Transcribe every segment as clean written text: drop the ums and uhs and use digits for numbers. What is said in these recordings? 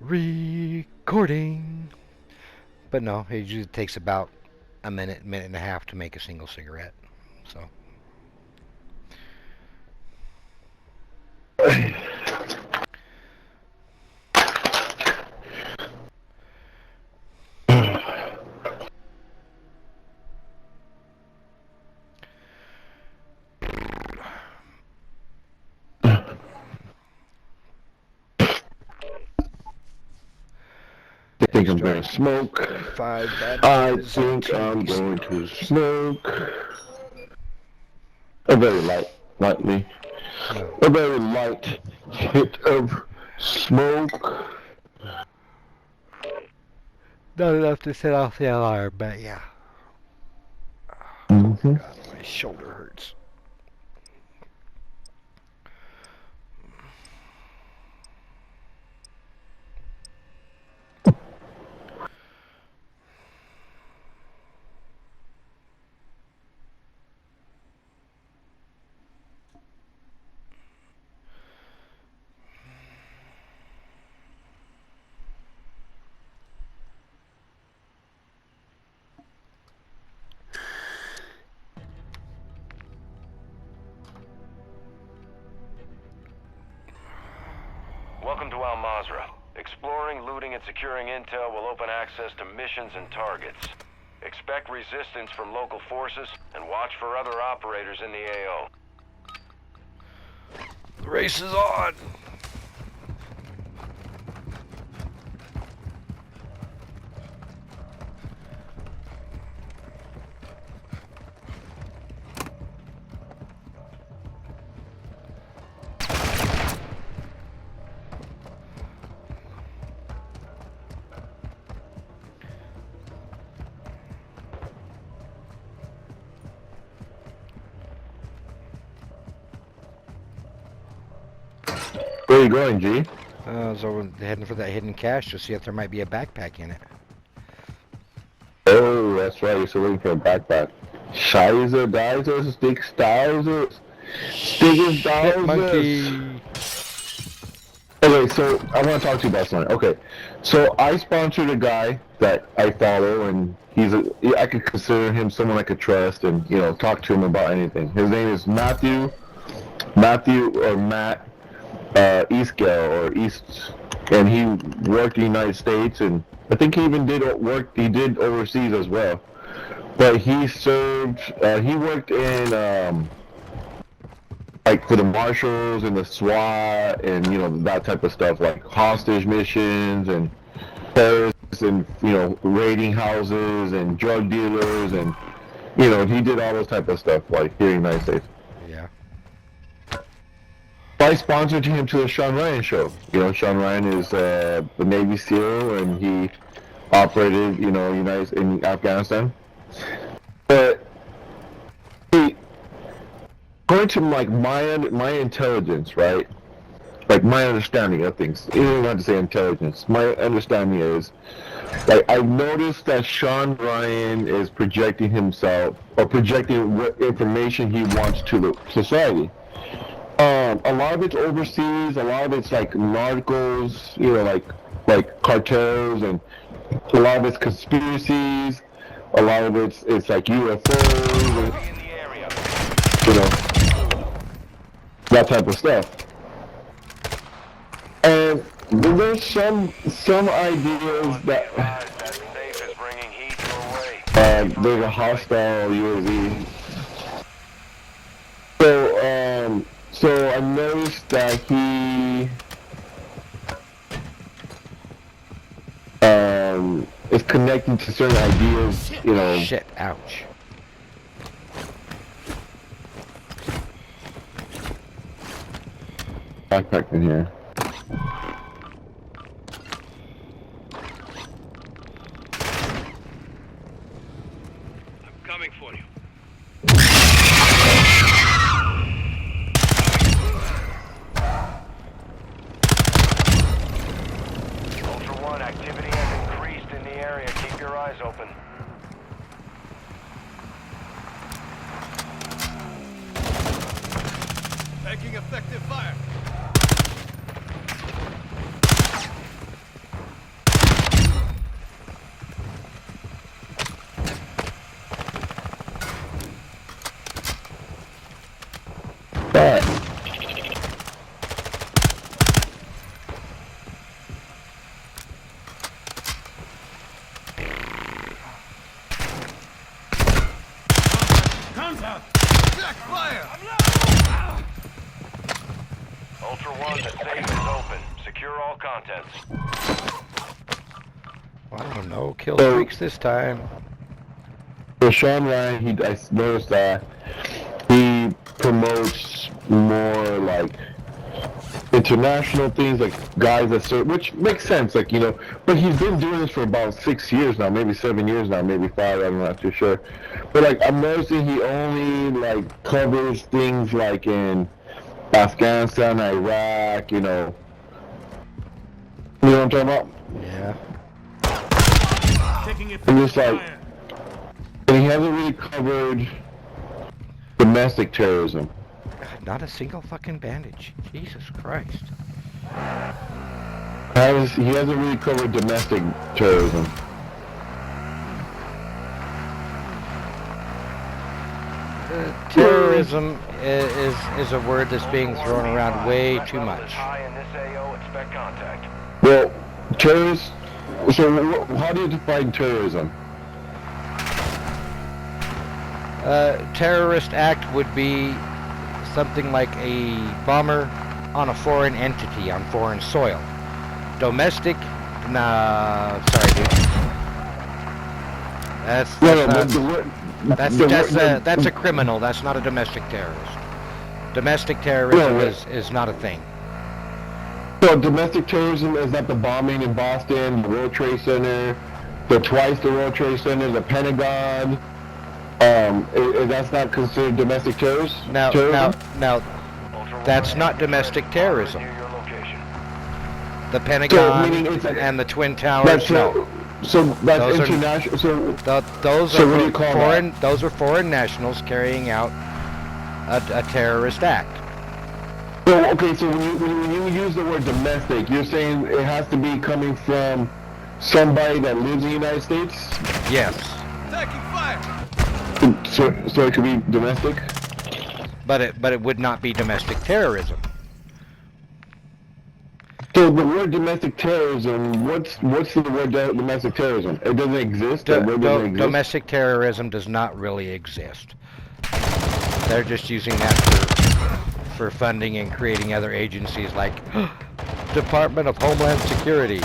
Recording. But no, it usually takes about a minute, minute and a half to make a single cigarette. So. I think I'm going to smoke. Five bad I kids think on I'm TV going to serials. smoke. A very lightly. No. A very light hit of smoke. Not enough to set off the alarm, but yeah. Mm-hmm. God, my shoulder hurts. Welcome to Al Mazrah. Exploring, looting, and securing intel will open access to missions and targets. Expect resistance from local forces, and watch for other operators in the AO. The race is on! Where are you going, G? So we're heading for that hidden cache to see if there might be a backpack in it. Oh, that's right. You're still looking for a backpack. Scheiße, Geisers, Dick Stousers. Diggers, Shit, Stousers. monkey! Okay, so I want to talk to you about something. Okay, so I sponsored a guy that I follow, and I could consider him someone I could trust, and talk to him about anything. His name is Matthew or Matt Eastgale or East, and he worked in the United States, and I think he even did work. He did overseas as well, but he served. He worked in. Like for the marshals and the SWAT and that type of stuff, like hostage missions and terrorists and raiding houses and drug dealers and he did all those type of stuff like here in the United States. Yeah. I sponsored him to the Sean Ryan show. Sean Ryan is the Navy SEAL and he operated in Afghanistan. But according to like my intelligence, right? Like my understanding of things. You don't have to say intelligence. My understanding is, like, I've noticed that Sean Ryan is projecting himself or projecting what information he wants to the society. A lot of it's overseas. A lot of it's like narcos, like cartels, and a lot of it's conspiracies. A lot of it's like UFOs, and, that type of stuff. And there's some ideas that there's a hostile UAV. So I noticed that he is connecting to certain ideas, Shit, ouch. Backpack in here. I'm coming for you. Ultra One, activity has increased in the area. Keep your eyes open. Taking effective fire. Ultra One, the safe is open. Secure all contents. I don't know. Kill So- streaks this time. So Sean Ryan, I noticed that he promotes more like international things, like guys that serve, which makes sense, like, you know, but he's been doing this for about 6 years now, maybe 7 years now, maybe 5, I'm not too sure. But like, I'm noticing he only like covers things like in Afghanistan, Iraq, you know what I'm talking about? Yeah. And just like, and he hasn't really covered domestic terrorism. Not a single fucking bandage. Jesus Christ. He hasn't really covered domestic terrorism. Terrorism is a word that's being thrown around way too much. High in this AO, expect contact. Well, terrorists. So, how do you define terrorism? Terrorist act would be something like a bomber on a foreign entity, on foreign soil. Domestic, nah, sorry, dude. That's a criminal. That's not a domestic terrorist. Domestic terrorism is not a thing. So domestic terrorism is not the bombing in Boston, the World Trade Center, the World Trade Center, the Pentagon. That's not considered domestic terrorism. Now, that's not domestic terrorism. Near your location. The Pentagon meaning it's like- and the Twin Towers. No. So that's Those are- international. Those So what do are you call foreign. Those are foreign nationals carrying out a terrorist act. So okay, so when you use the word domestic, you're saying it has to be coming from somebody that lives in the United States. Yes, So it could be domestic. but it would not be domestic terrorism. So the word domestic terrorism, what's the word domestic terrorism? It doesn't exist. That word doesn't exist. Domestic terrorism does not really exist. They're just using that for funding and creating other agencies like Department of Homeland Security.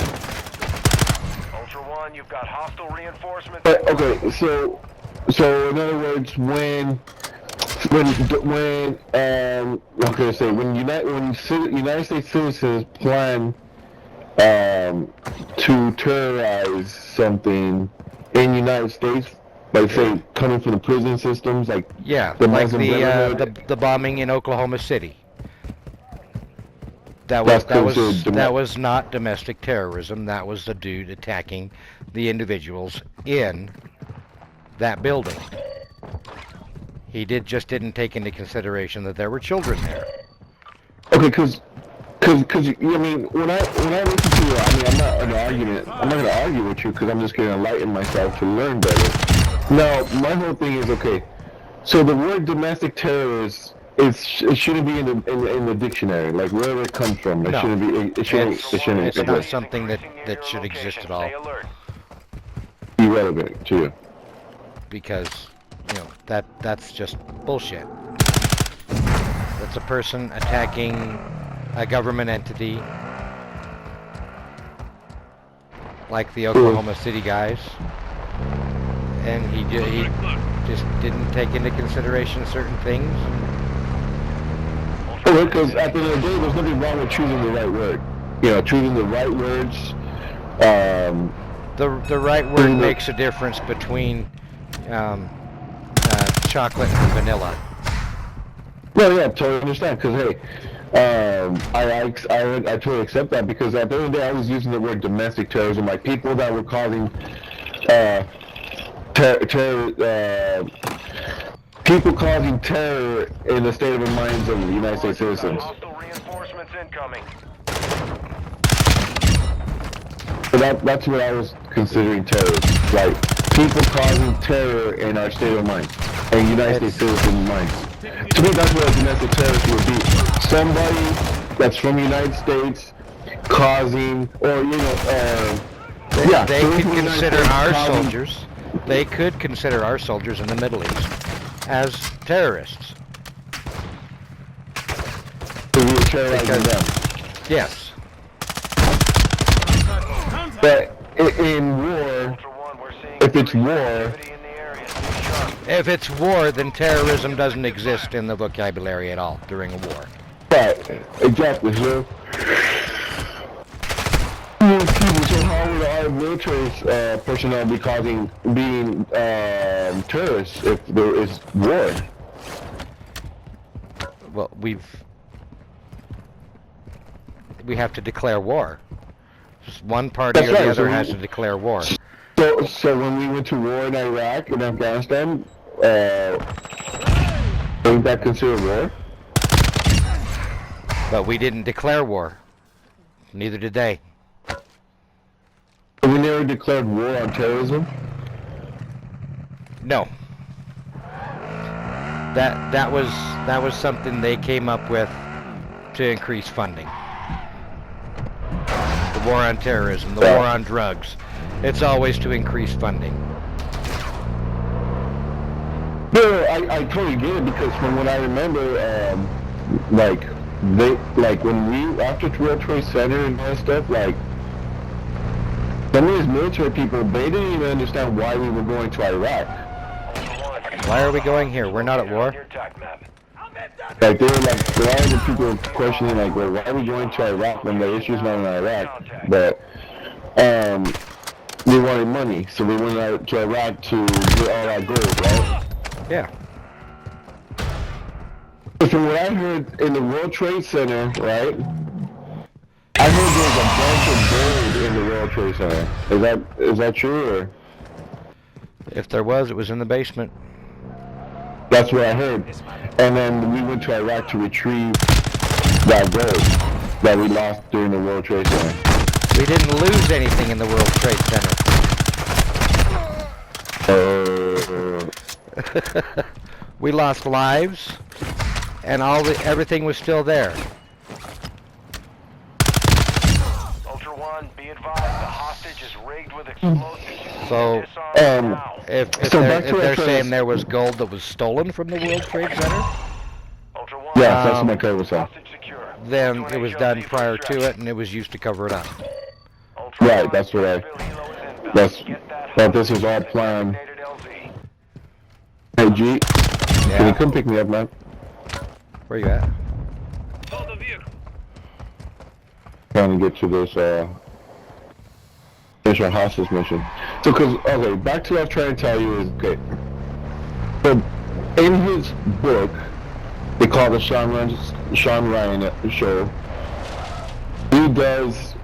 Ultra One, you've got hostile reinforcements. But, okay, so in other words, when United States citizens plan to terrorize something in the United States, like say coming from the prison systems, like Yeah, the like Muslim Brotherhood, the bombing in Oklahoma City. That was not domestic terrorism. That was the dude attacking the individuals in that building. He didn't take into consideration that there were children there. Okay, because I mean, when I listen to you, I mean, I'm not gonna argue with you because I'm just gonna enlighten myself to learn better. Now, my whole thing is okay. So the word domestic terrorist it shouldn't be in the dictionary, like wherever it comes from. It No. shouldn't be. It shouldn't It's not exist. something that should exist at all, Stay alert. Irrelevant to you. because that's just bullshit. That's a person attacking a government entity like the Oklahoma City guys, and he just didn't take into consideration certain things. Because at the end of the day, there's nothing wrong with choosing the right word. You know, choosing the right words. The right word makes a difference between chocolate and vanilla. Well, yeah, totally understand. Because hey, I totally accept that because at the end of the day, I was using the word domestic terrorism, like people that were causing people causing terror in the state of the minds of the United States citizens. Hostile reinforcements incoming. So that's what I was considering terrorists, like people causing terror in our state of mind, and United States citizens' minds. To me, that's what a domestic terrorist would be. Somebody that's from the United States causing, or They could consider our soldiers. They could consider our soldiers in the Middle East as terrorists. terrorizing them. Yes. But in war, Ultra One, we're seeing if it's war, activity in the area. Be sharp. If it's war, then terrorism doesn't exist in the vocabulary at all during a war. right, exactly, so. So how would our military personnel be being terrorists if there is war? Well, we have to declare war. Just one party That's or the right, other so has to declare war. So when we went to war in Iraq and Afghanistan, ain't that considered war? But we didn't declare war. Neither did they. We never declared war on terrorism? No. That was something they came up with to increase funding. The war on terrorism, the war on drugs. It's always to increase funding. No, I totally get it because from what I remember, when we after World Trade Center and all that stuff, like some of these military people, they didn't even understand why we were going to Iraq. Why are we going here? We're not at war. Like they were like, a lot of the people questioning like, well, why are we going to Iraq when the issue's not in Iraq? But we wanted money, so we went out to Iraq to get all our gold, right? Yeah. But from what I heard in the World Trade Center, right? I heard there's a bunch of gold in the World Trade Center. Is that true or? If there was, it was in the basement. That's what I heard. And then we went to Iraq to retrieve that gold that we lost during the World Trade Center. We didn't lose anything in the World Trade Center. We lost lives, and everything was still there. Ultra One, be advised, the hostage is rigged with explosives. So, Disarm now. if So they're, back if to they're what saying there was gold that was stolen from the World Trade Center, Ultra One, Yeah, that's what my code was saying. hostage secure. then it was done prior to it, and it was used to cover it up. Ultra Right, One, that's what I. civil helo is inbound. That's. Get that But this is all hostage planned. designated LZ. Hey G, can Yeah. you come pick me up, man? Where you at? Trying to get to this finish our hostage mission. So, okay, back to what I was trying to tell you is, okay, so in his book, they call it the Sean Ryan Show, he does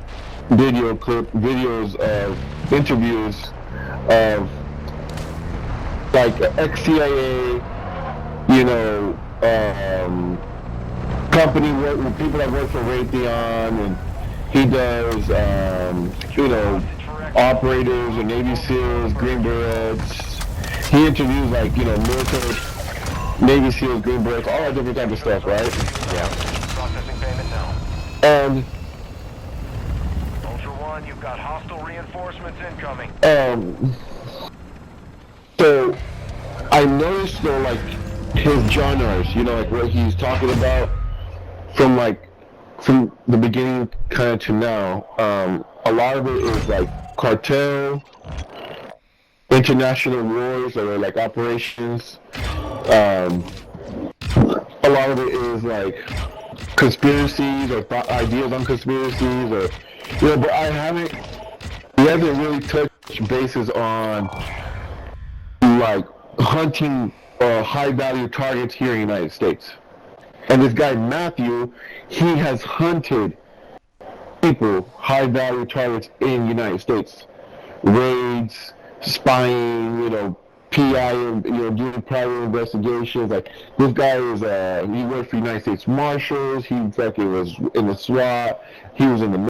videos of interviews of, like, ex-CIA, company work, people that work for Raytheon, and he does, operators and Navy SEALs, Green Berets. He interviews military, Navy SEALs, Green Berets, all that different type of stuff, right? Yeah. Processing payment now. And Ultra One, you've got hostile reinforcements incoming. so I noticed though, like his genres, like what he's talking about from the beginning kind of to now. A lot of it is like cartel, international wars, or like operations. A lot of it is like conspiracies or ideas on conspiracies, or but we haven't really touched bases on like hunting high value targets here in the United States. And this guy Matthew, he has hunted people, high value targets in the United States. Raids, spying, PI, doing private investigations. Like this guy is, he worked for United States Marshals. He fucking was in the SWAT. He was in the